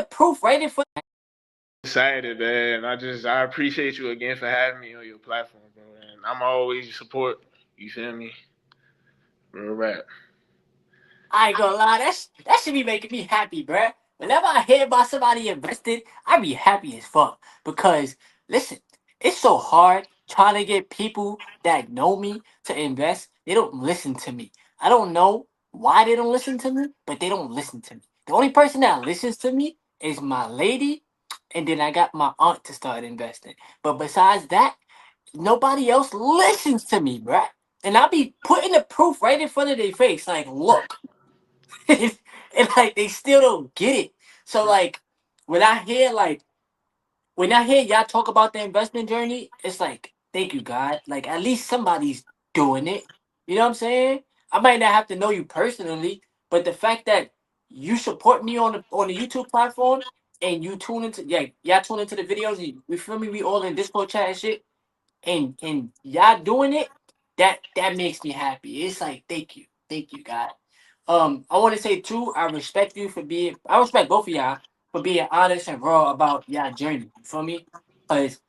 proof right in front. Excited, man. I appreciate you again for having me on your platform, bro. And I'm always support. You feel me? Real rap. I ain't gonna lie, that should be making me happy, bruh. Whenever I hear about somebody invested, I be happy as fuck. Because listen, it's so hard trying to get people that know me to invest. They don't listen to me. I don't know why they don't listen to me, but they don't listen to me. The only person that listens to me is my lady, and then I got my aunt to start investing. But besides that, nobody else listens to me, bruh. And I be putting the proof right in front of their face, like, look. And like they still don't get it. So like when I hear like when I hear y'all talk about the investment journey, it's like, thank you, God. Like at least somebody's doing it. You know what I'm saying? I might not have to know you personally, but the fact that you support me on the YouTube platform and you tune into y'all tune into the videos, we feel me, we all in Discord chat and shit, and y'all doing it, that makes me happy. It's like thank you, God. I want to say too, I respect both of y'all for being honest and raw about y'all journey. You feel me? Because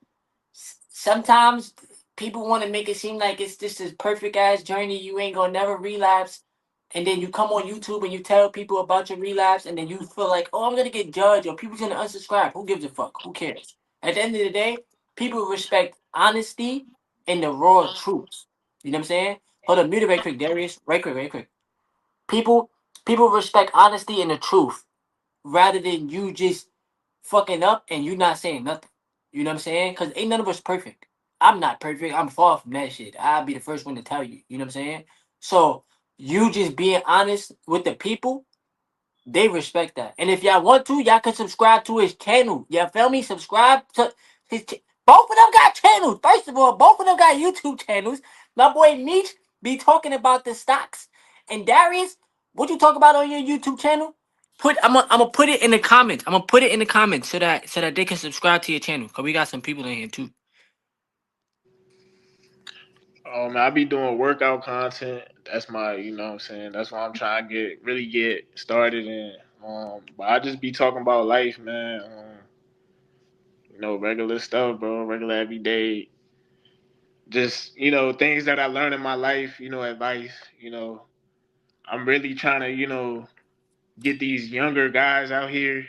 sometimes people want to make it seem like it's just this perfect ass journey. You ain't gonna never relapse. And then you come on YouTube and you tell people about your relapse, and then you feel like, oh, I'm gonna get judged or people's gonna unsubscribe. Who gives a fuck? Who cares? At the end of the day, people respect honesty and the raw truths. You know what I'm saying? Hold on, mute it right quick, Darius. Right quick, right quick. People people respect honesty and the truth rather than you just fucking up and you not saying nothing. You know what I'm saying? Because ain't none of us perfect. I'm not perfect. I'm far from that shit. I'll be the first one to tell you. You know what I'm saying? So you just being honest with the people, they respect that. And if y'all want to, y'all can subscribe to his channel. Y'all feel me? Subscribe to both of them got channels. First of all, both of them got YouTube channels. My boy Meech be talking about the stocks. And Darius, what you talk about on your YouTube channel? I'm gonna put it in the comments. I'm gonna put it in the comments so that they can subscribe to your channel. Cause we got some people in here too. I be doing workout content. That's my, you know what I'm saying? That's why I'm trying to really get started in. But I just be talking about life, man. Regular stuff, bro. Regular everyday. Just, things that I learned in my life, advice, I'm really trying to, get these younger guys out here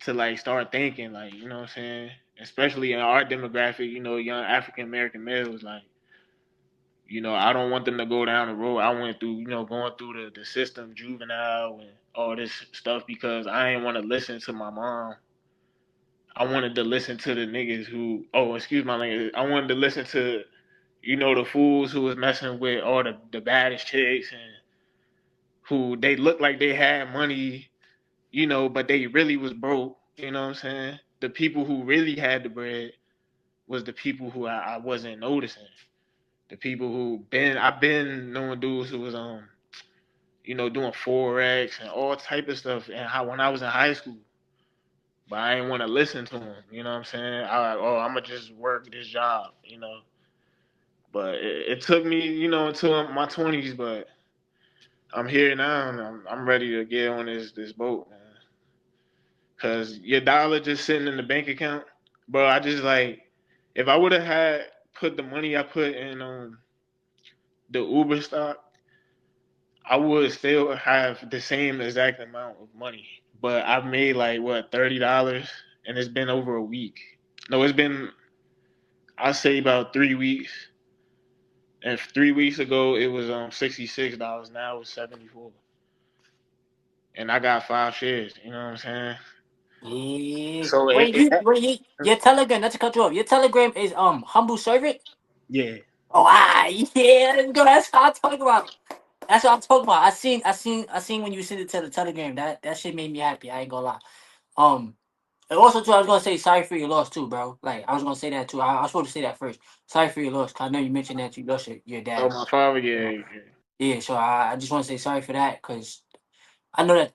to like start thinking, like, you know what I'm saying? Especially in our demographic, young African American males, like, I don't want them to go down the road I went through, going through the system, juvenile and all this stuff because I ain't want to listen to my mom. I wanted to listen to the niggas who, oh, excuse my language. I wanted to listen to, the fools who was messing with all the baddest chicks and who they looked like they had money, but they really was broke. You know what I'm saying? The people who really had the bread was the people who I wasn't noticing. The people who I've been knowing dudes who was doing forex and all type of stuff, and how when I was in high school, but I didn't want to listen to them. You know what I'm saying? I'm gonna just work this job. But it took me, until my 20s, but I'm here now, and I'm ready to get on this boat, man. Cause your dollar just sitting in the bank account, bro. I just like if I would have had put the money I put in the Uber stock, I would still have the same exact amount of money. But I've made like what $30, and it's been over a week. No, it's been I say about 3 weeks. And 3 weeks ago it was $66. Now it's 74. And I got 5 shares. You know what I'm saying? Yeah. So Wait, your Telegram, not to cut you off. Your Telegram is humble servant? yeah. Oh, yeah, let's go. That's what I'm talking about. That's what I'm talking about. I seen when you sent it to the Telegram. That shit made me happy. I ain't gonna lie. Um, and also too, I was gonna say sorry for your loss too, bro. Like I was gonna say that too. I was supposed to say that first. Sorry for your loss, cause I know you mentioned that you lost your Oh, dad. my father, You know? yeah, yeah. Yeah, so I just want to say sorry for that, cause I know that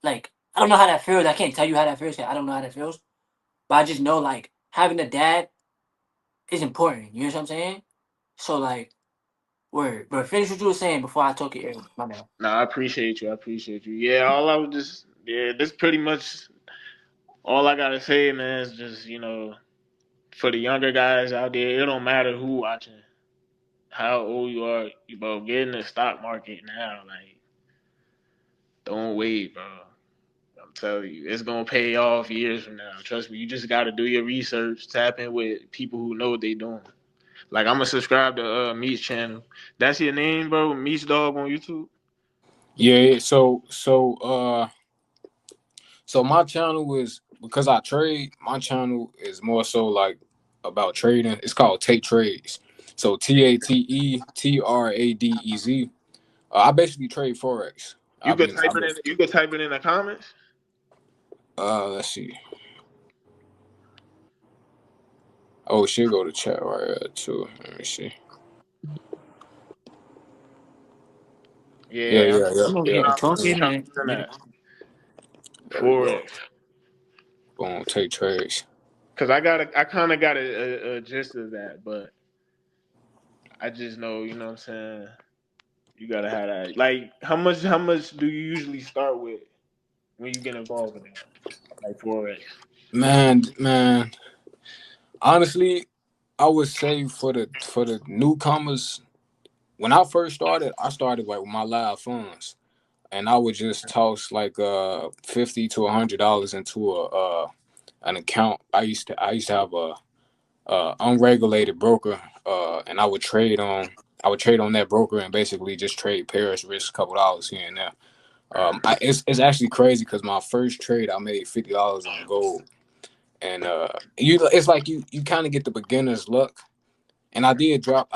like I don't know how that feels. I can't tell you how that feels. 'Cause I don't know how that feels, but I just know like having a dad is important. You know what I'm saying? So like, but finish what you were saying before I took it. My bad. No, I appreciate you. I appreciate you. Yeah, all I was just yeah, this pretty much all I gotta say, man. Is just for the younger guys out there, it don't matter who watching, how old you are, you bro, get in the stock market now. Like, don't wait, bro. I'm telling you, it's gonna pay off years from now. Trust me, you just gotta do your research, tap in with people who know what they doing. Like, I'm gonna subscribe to Meat's channel. That's your name, bro? Meat's Dog on YouTube? Yeah. So my channel is because I trade. My channel is more so like about trading. It's called Take Trades. So TATETRADEZ. I basically trade forex. You I've could been. type it in. You could type it in the comments. Let's see. Oh, it should go to chat right here too. Let me see. Yeah, Yeah, yeah, yeah, I'm over yeah. here Boom, talking I'm and using that there we go. forex Boom, Take Trades. because I kind of got a gist of that, but I just know, what I'm saying. You gotta have that. Like, how much do you usually start with when you get involved in that, like forex? Man. Honestly, I would say for the newcomers, when I first started, I started like with my live funds, and I would just toss like $50 to $100 into a an account. I used to have a unregulated broker, and I would trade on that broker and basically just trade pairs, risk a couple dollars here and there. It's actually crazy because my first trade I made $50 on gold, and it's like you kind of get the beginner's luck. And I dropped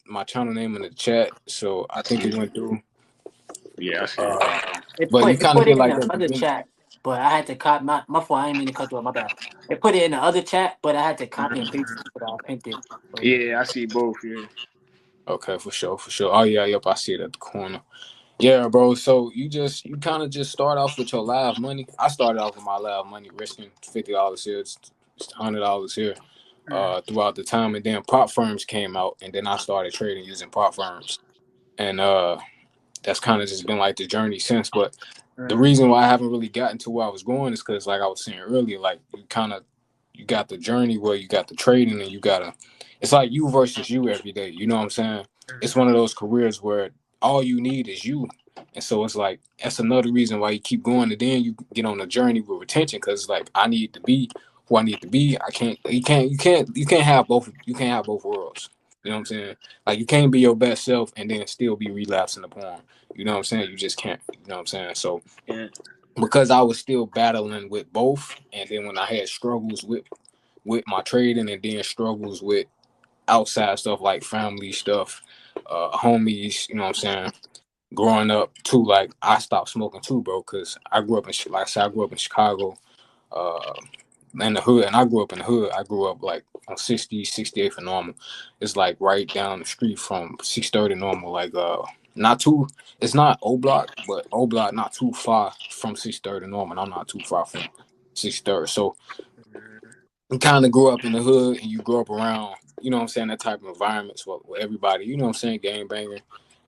my channel name in the chat, so I I think see it it. went through. Yeah, I see it. Uh, it but you put kind of it get in like the that other beginner. chat, but I had to copy my fault. I didn't mean to cut you off. My bad. It put it in the other chat, but I had to copy and paste it, but I pinned it. But yeah. Yeah, I see both. Yeah. Okay, for sure, for sure. Oh yeah, yep, I see it at the corner. Yeah, bro. So you kind of just start off with your live money. I started off with my live money, risking $50 here, it's $100 here, throughout the time, and then prop firms came out, and then I started trading using prop firms, and that's kind of just been like the journey since. But the reason why I haven't really gotten to where I was going is because, like I was saying earlier, like you got the journey where you got the trading, and it's like you versus you every day. You know what I'm saying? It's one of those careers where all you need is you, and so it's like that's another reason why you keep going, and then you get on a journey with retention because like I need to be who I need to be. I can't, you can't have both. You can't have both worlds. You know what I'm saying? Like you can't be your best self and then still be relapsing upon. You know what I'm saying? You just can't. You know what I'm saying? So Yeah. because I was still battling with both, and then when I had struggles with my trading, and then struggles with outside stuff like family stuff, homies, you know what I'm saying? Growing up too, like I stopped smoking too, bro, because I grew up like I said, I grew up in Chicago, uh, in the hood, and I grew up in the hood. I grew up like on 60, 68 for Normal. It's like right down the street from 630 Normal, like not too. It's not O Block, but O Block not too far from 630 Normal. I'm not too far from 630. So you kind of grew up in the hood, and you grew up around, you know what I'm saying, that type of environments where everybody, you know what I'm saying, gang banging,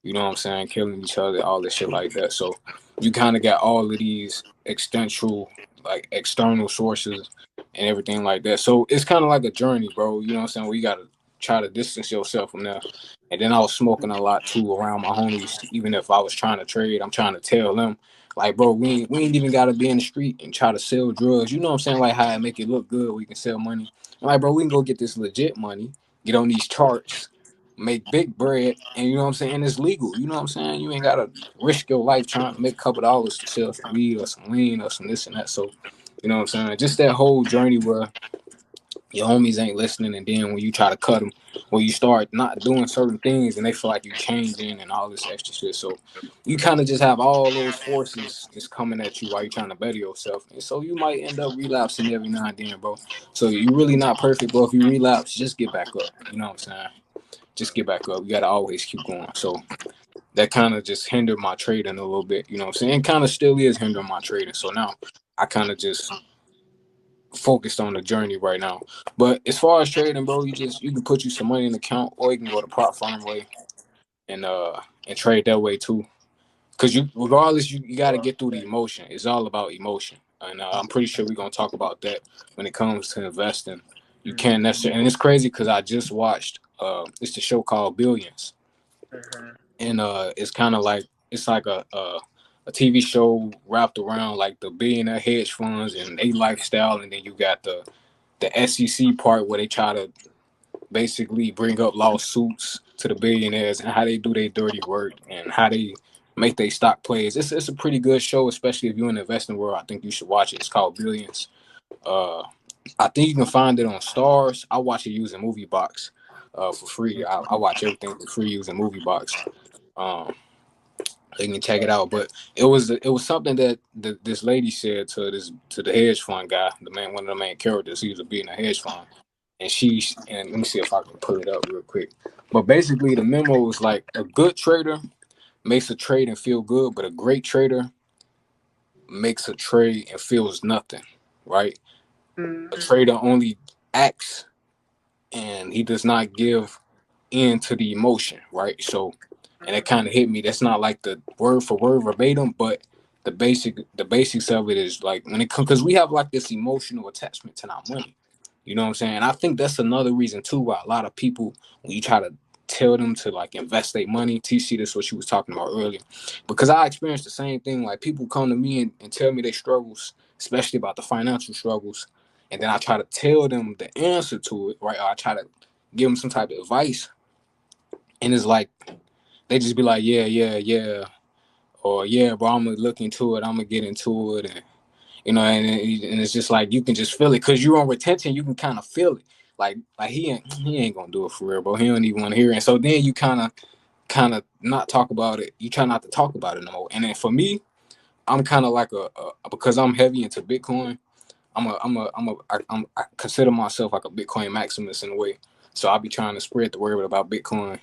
you know what I'm saying, killing each other, all this shit like that. So you kind of got all of these external sources and everything like that. So it's kind of like a journey, bro. You know what I'm saying? Where you got to try to distance yourself from there. And then I was smoking a lot too around my homies. Even if I was trying to trade, I'm trying to tell them, like, bro, we ain't even gotta be in the street and try to sell drugs. You know what I'm saying? Like how it make it look good, we can sell money. I'm like, bro, we can go get this legit money, get on these charts, make big bread, and you know what I'm saying? And it's legal. You know what I'm saying? You ain't gotta risk your life trying to make a couple dollars to sell some weed or some lean or some this and that. So, you know what I'm saying? Just that whole journey where your homies ain't listening, and then when you try to cut them, when you start not doing certain things, and they feel like you changing and all this extra shit. So you kind of just have all those forces just coming at you while you're trying to better yourself, and so you might end up relapsing every now and then, bro. So you really not perfect, bro. If you relapse, just get back up. You know what I'm saying? Just get back up. You gotta always keep going. So that kind of just hindered my trading a little bit. You know what I'm saying? It kind of still is hindering my trading. So now I kind of just focused on the journey right now. But as far as trading, bro, you can put you some money in the account, or you can go the prop firm way and trade that way too. because you regardless you got to get through the emotion. It's all about emotion, and I'm pretty sure we're gonna talk about that when it comes to investing. You can't necessarily, and it's crazy because I just watched it's the show called Billions, and it's kind of like it's like a TV show wrapped around like the billionaire hedge funds and a lifestyle, and then you got the SEC part where they try to basically bring up lawsuits to the billionaires and how they do their dirty work and how they make their stock plays. It's a pretty good show, especially if you're in the investing world. I think you should watch it. It's called Billions. Uh, I think you can find it on Stars. I watch it using MovieBox for free. I watch everything for free using MovieBox. Um, so you can check it out. But it was something that this lady said to the hedge fund guy, the man, one of the main characters. He was being a hedge fund, and let me see if I can pull it up real quick. But basically, the memo was like a good trader makes a trade and feel good, but a great trader makes a trade and feels nothing. Right? A trader only acts and he does not give into the emotion, right? So, and it kind of hit me. That's not like the word for word verbatim, but the basics of it is like when it comes because we have like this emotional attachment to our money. You know what I'm saying? And I think that's another reason too why a lot of people when you try to tell them to like invest their money, TC, that's what you was talking about earlier. Because I experienced the same thing. Like people come to me and tell me their struggles, especially about the financial struggles, and then I try to tell them the answer to it, right? Or I try to give them some type of advice, and it's like they just be like, yeah, yeah, yeah, or yeah, bro, I'm gonna look into it, I'm gonna get into it, and and it's just like you can just feel it because you're on retention, you can kind of feel it, like he ain't gonna do it for real, bro. He don't even want to hear it, and so then you kind of not talk about it. You try not to talk about it no more. And then for me, I'm kind of like because I'm heavy into Bitcoin. I consider myself like a Bitcoin maximalist in a way. So I'll be trying to spread the word about Bitcoin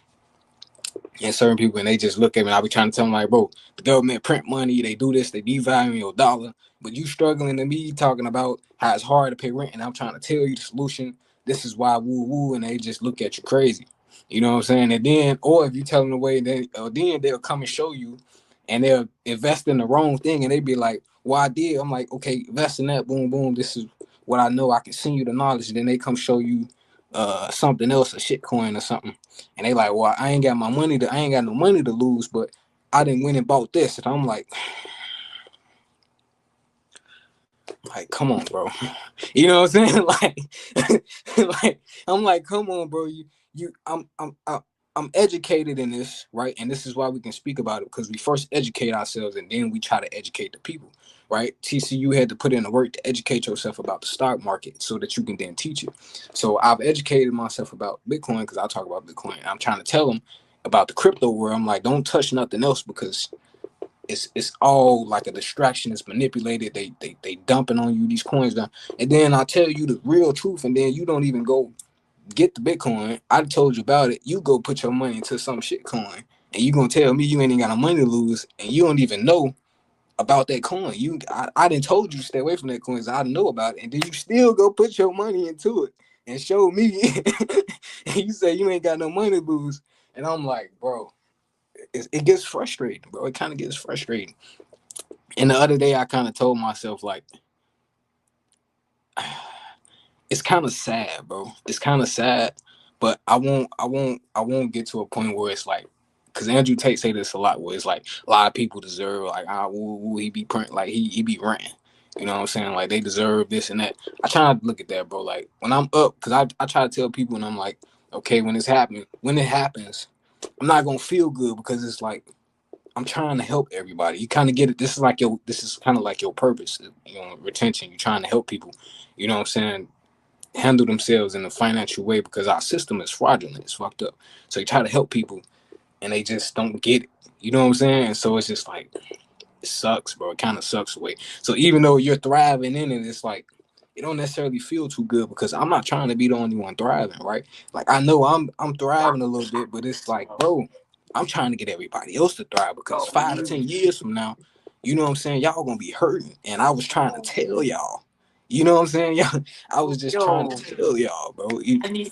and certain people, and they just look at me. And I be trying to tell them like, bro, the government print money, they do this, they devalue your dollar, but you struggling to me talking about how it's hard to pay rent, and I'm trying to tell you the solution. This is why woo woo, and they just look at you crazy. You know what I'm saying? And then, or if you tell them the way, then they'll come and show you, and they'll invest in the wrong thing, and they be like, well, I did. I'm like, okay, invest in that. Boom, boom. This is what I know. I can send you the knowledge. And then they come show you something else, a shit coin or something. And they like, well, I ain't got no money to lose, but I didn't win and bought this. And I'm like, come on, bro. You know what I'm saying? Like I'm like, come on, bro. I'm educated in this, right? And this is why we can speak about it because we first educate ourselves and then we try to educate the people, right? TCU had to put in the work to educate yourself about the stock market so that you can then teach it. So I've educated myself about Bitcoin because I talk about Bitcoin. I'm trying to tell them about the crypto world. I'm like, don't touch nothing else because it's all like a distraction. It's manipulated. They dumping on you these coins down, and then I tell you the real truth, and then you don't even go get the Bitcoin. I told you about it. You go put your money into some shit coin, and you gonna tell me you ain't got no money to lose, and you don't even know about that coin. I didn't told you stay away from that coin. So I know about it, and then you still go put your money into it and show me, and you say you ain't got no money to lose, and I'm like, bro, it gets frustrating, bro. It kind of gets frustrating. And the other day, I kind of told myself like, it's kind of sad, bro. It's kind of sad, but I won't get to a point where it's like, because Andrew Tate say this a lot, where it's like a lot of people deserve like, he be print like he be ranting. You know what I'm saying? Like they deserve this and that. I try not to look at that, bro. Like when I'm up, because I try to tell people, and I'm like, okay, when it happens, I'm not gonna feel good because it's like I'm trying to help everybody. You kind of get it. This is kind of like your purpose, retention. You're trying to help people, you know what I'm saying, handle themselves in a financial way because our system is fraudulent. It's fucked up. So you try to help people and they just don't get it. You know what I'm saying? And so it's just like, it sucks, bro. It kind of sucks away. So even though you're thriving in it, it's like, it don't necessarily feel too good because I'm not trying to be the only one thriving, right? Like I know I'm thriving a little bit, but it's like, bro, I'm trying to get everybody else to thrive because 5 to 10 years from now, you know what I'm saying, y'all gonna be hurting. And I was trying to tell y'all, you know what I'm saying? Y'all, I was just trying Yo, to tell y'all, bro.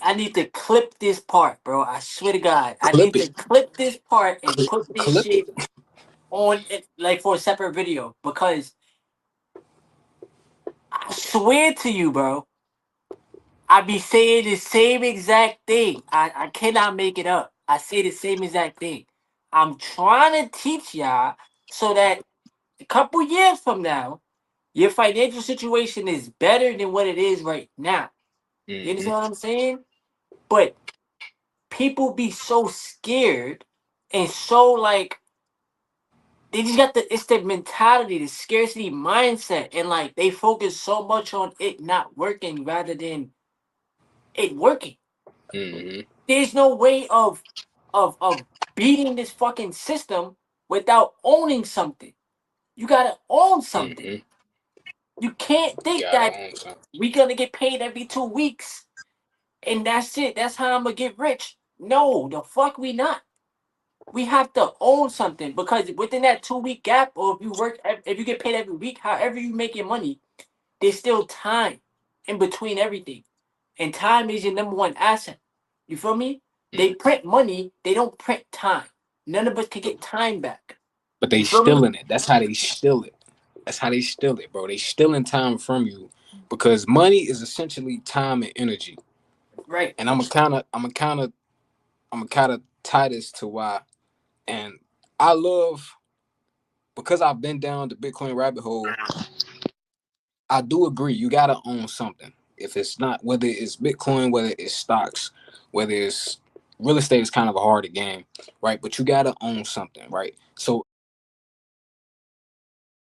I need to clip this part, bro. I swear to God, I Clip need to it, clip this part and put this clip shit it. on it, like for a separate video, because I swear to you, bro, I be saying the same exact thing. I cannot make it up. I say the same exact thing. I'm trying to teach y'all so that a couple years from now, your financial situation is better than what it is right now. You Mm-hmm. understand what I'm saying? But people be so scared and so like they just got the it's the mentality, the scarcity mindset, and like they focus so much on it not working rather than it working. Mm-hmm. There's no way of beating this fucking system without owning something. You gotta own something. Mm-hmm. You can't think Gotta that own something. we gonna get paid every 2 weeks and that's it. That's how I'm gonna get rich. No, the fuck we not. We have to own something because within that 2 week gap, or if you work, if you get paid every week, however you make your money, there's still time in between everything, and time is your number one asset. You feel me? They Mm. print money, they don't print time. None of us can get time back. But they You feel me? stealing it. That's how they steal it. That's how they steal it, bro. They stealing time from you because money is essentially time and energy. Right. And I'm gonna kind of tie this to why. And I love because I've been down the Bitcoin rabbit hole. I do agree. You gotta own something. If it's not, whether it's Bitcoin, whether it's stocks, whether it's real estate, is kind of a harder game, right? But you gotta own something, right? So